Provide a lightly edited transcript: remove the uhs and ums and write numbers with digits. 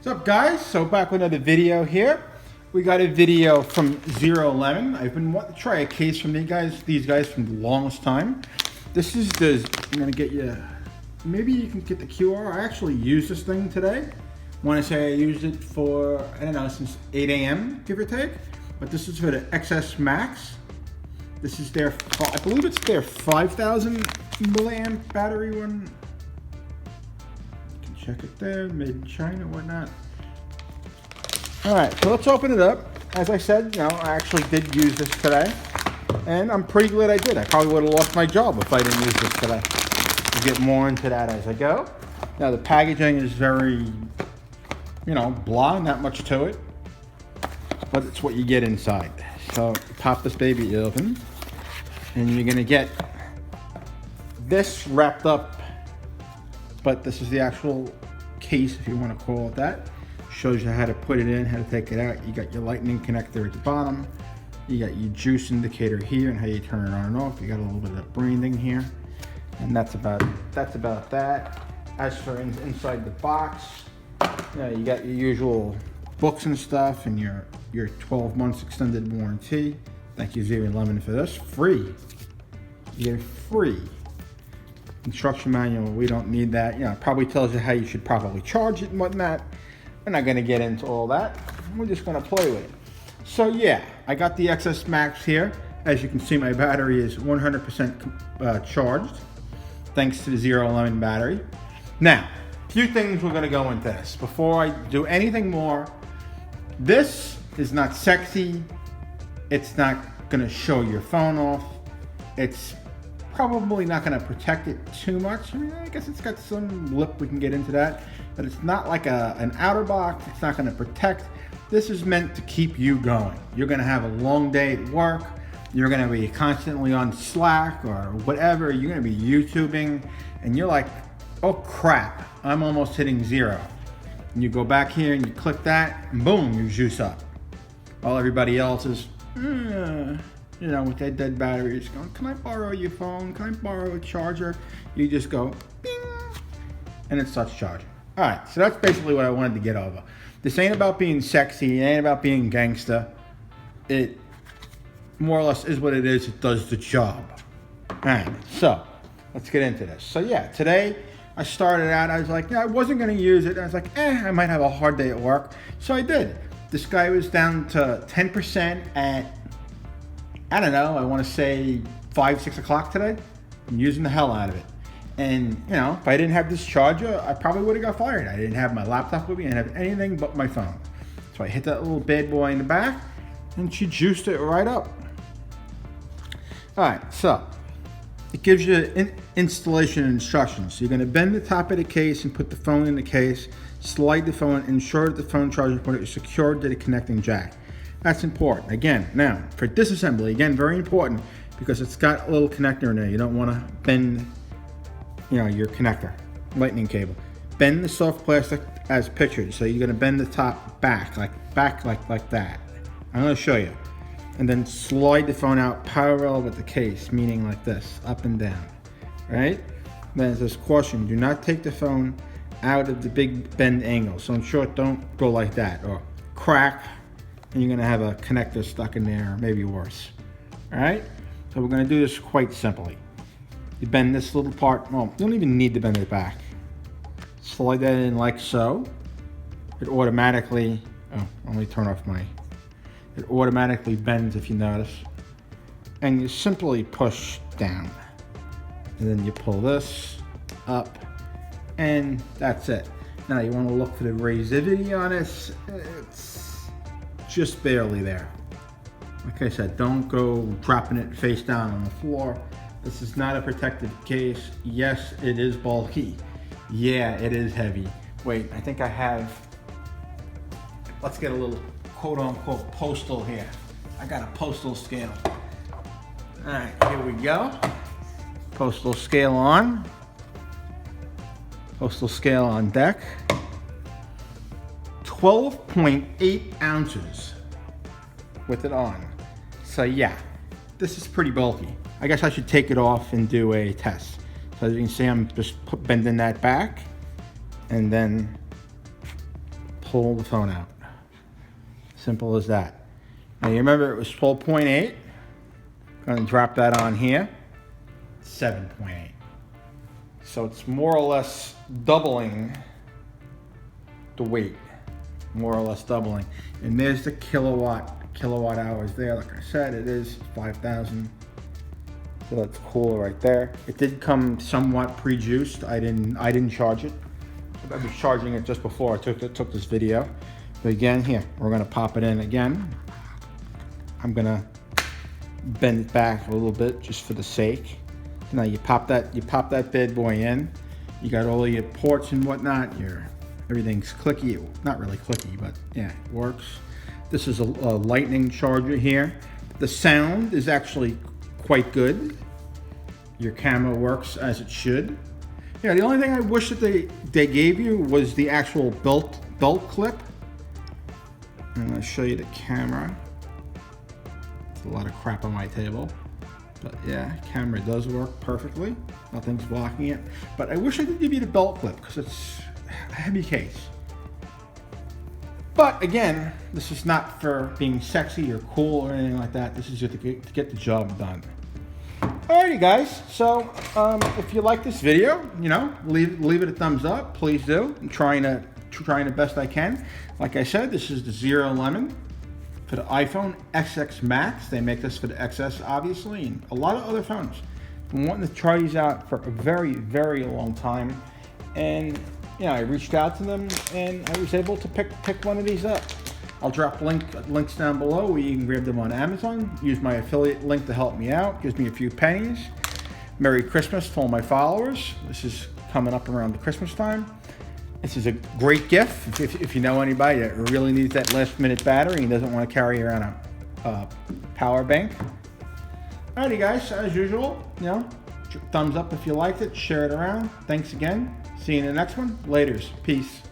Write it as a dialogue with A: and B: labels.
A: What's up, guys? So back with another video here. We got a video from ZeroLemon. I've been wanting to try a case from these guys from the longest time. This is I'm gonna get you, maybe you can get the QR. I actually used this thing today. I want to say I used it for, I don't know, since 8 a.m. give or take. But this is for the XS Max. This is their, I believe it's their 5,000 milliamp battery one. Check it there, made in China, whatnot. All right, so let's open it up. As I said, I actually did use this today, and I'm pretty glad I did. I probably would have lost my job if I didn't use this today. We'll get more into that as I go. Now the packaging is very, blah, not much to it, but it's what you get inside. So pop this baby open, and you're gonna get this wrapped up. But this is the actual case, if you want to call it that. Shows you how to put it in, how to take it out. You got your lightning connector at the bottom. You got your juice indicator here and how you turn it on and off. You got a little bit of branding here. And that's about that. As for inside the box, you got your usual books and stuff and your 12 months extended warranty. Thank you, ZeroLemon, for this. Free. You get it free. Instruction manual, we don't need that. It probably tells you how you should properly charge it and whatnot. We're not going to get into all that. We're just going to play with it. So yeah, I got the XS Max here. As you can see, my battery is 100% charged, thanks to the ZeroLemon battery. Now, a few things we're going to go into this. Before I do anything more, this is not sexy. It's not going to show your phone off. It's probably not going to protect it too much. I guess it's got some lip, we can get into that, but it's not like an outer box. It's not going to protect. This is meant to keep you going. You're going to have a long day at work. You're going to be constantly on Slack or whatever. You're going to be YouTubing and you're like, oh crap, I'm almost hitting zero. And you go back here and you click that and boom, you juice up. While everybody else is, with that dead battery, just going, can I borrow your phone? Can I borrow a charger? You just go, bing, and it starts charging. All right, so that's basically what I wanted to get over. This ain't about being sexy. It ain't about being gangsta. It more or less is what it is. It does the job. All right, so let's get into this. So yeah, today I started out, I was like, I wasn't going to use it. I was like, I might have a hard day at work. So I did. This guy was down to 10% at, I don't know, I want to say 5, 6 o'clock today. I'm using the hell out of it. And, if I didn't have this charger, I probably would have got fired. I didn't have my laptop with me. I didn't have anything but my phone. So I hit that little bad boy in the back, and she juiced it right up. All right, so it gives you installation instructions. So you're going to bend the top of the case and put the phone in the case, slide the phone, ensure that the phone charger port is secured to the connecting jack. That's important. Again, now for disassembly, again, very important because it's got a little connector in there. You don't want to bend, your connector, lightning cable. Bend the soft plastic as pictured. So you're going to bend the top back like that. I'm going to show you. And then slide the phone out parallel with the case, meaning like this, up and down, right? Then it says caution, do not take the phone out of the big bend angle. So in short, don't go like that or crack. And you're going to have a connector stuck in there, or maybe worse. All right? So we're going to do this quite simply. You bend this little part. Well, you don't even need to bend it back. Slide that in like so. It automatically, let me turn off it automatically bends if you notice. And you simply push down. And then you pull this up. And that's it. Now you want to look for the resivity on this. It's just barely there. Like I said, don't go dropping it face down on the floor. This is not a protective case. Yes, it is bulky. Yeah, it is heavy. Wait, I think I have, let's get a little quote unquote postal here. I got a postal scale. All right, here we go. Postal scale on. Postal scale on deck. 12.8 ounces with it on. So yeah, this is pretty bulky. I guess I should take it off and do a test. So as you can see, I'm just bending that back and then pull the phone out. Simple as that. Now you remember it was 12.8. Going to drop that on here. 7.8. So it's more or less doubling the weight. More or less doubling. And there's the kilowatt hours there. Like I said, it is 5,000. So that's cool right there. It did come somewhat pre-juiced. I didn't charge it. I was charging it just before I took this video. But again, here, we're gonna pop it in again. I'm gonna bend it back a little bit just for the sake. Now you pop that bad boy in. You got all your ports and whatnot. Everything's clicky. Not really clicky, but yeah, it works. This is a lightning charger here. The sound is actually quite good. Your camera works as it should. Yeah, the only thing I wish that they gave you was the actual belt clip. I'm going to show you the camera. It's a lot of crap on my table. But yeah, camera does work perfectly. Nothing's blocking it. But I wish I could give you the belt clip because it's a heavy case. But again, this is not for being sexy or cool or anything like that. This is just to get the job done. Alrighty guys, so if you like this video, leave it a thumbs up, please do. I'm trying the best I can. Like I said, this is the ZeroLemon for the iPhone XX Max. They make this for the XS, obviously, and a lot of other phones. Been wanting to try these out for a very, very long time, and I reached out to them, and I was able to pick one of these up. I'll drop links down below where you can grab them on Amazon. Use my affiliate link to help me out. Gives me a few pennies. Merry Christmas to all my followers. This is coming up around the Christmas time. This is a great gift if you know anybody that really needs that last minute battery and doesn't want to carry around a power bank. Alrighty guys, as usual, thumbs up if you liked it, share it around. Thanks again. See you in the next one. Laters. Peace.